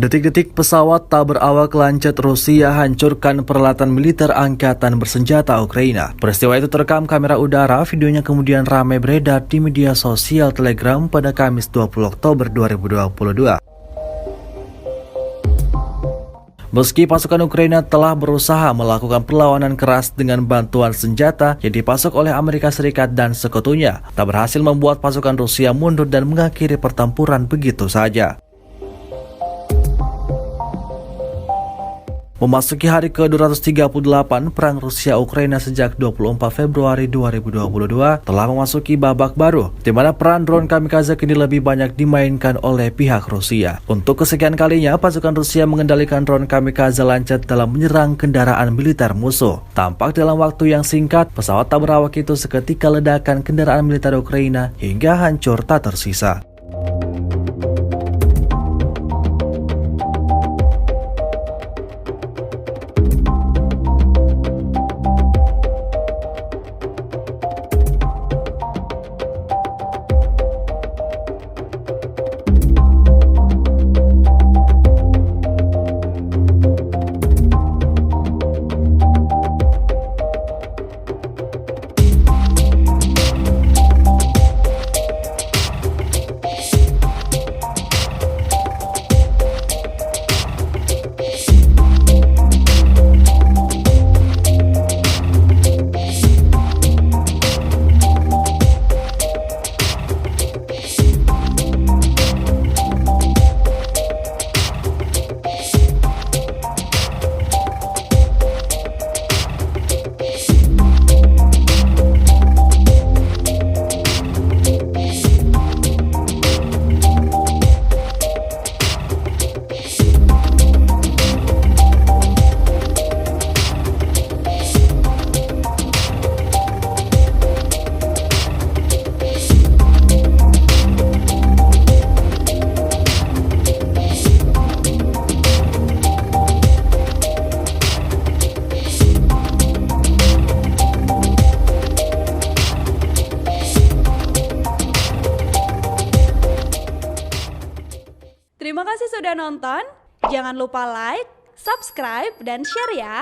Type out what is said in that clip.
Detik-detik pesawat tak berawak lancet Rusia hancurkan peralatan militer angkatan bersenjata Ukraina. Peristiwa itu terekam kamera udara, videonya kemudian ramai beredar di media sosial Telegram pada Kamis 20 Oktober 2022. Meski pasukan Ukraina telah berusaha melakukan perlawanan keras dengan bantuan senjata yang dipasok oleh Amerika Serikat dan sekutunya, tak berhasil membuat pasukan Rusia mundur dan mengakhiri pertempuran begitu saja. Memasuki hari ke-238 perang Rusia-Ukraina sejak 24 Februari 2022 telah memasuki babak baru, di mana peran drone kamikaze kini lebih banyak dimainkan oleh pihak Rusia. Untuk kesekian kalinya, pasukan Rusia mengendalikan drone kamikaze lancet dalam menyerang kendaraan militer musuh. Tampak dalam waktu yang singkat, pesawat tak berawak itu seketika ledakan kendaraan militer Ukraina hingga hancur tak tersisa. Terima kasih sudah nonton. Jangan lupa like, subscribe, dan share ya.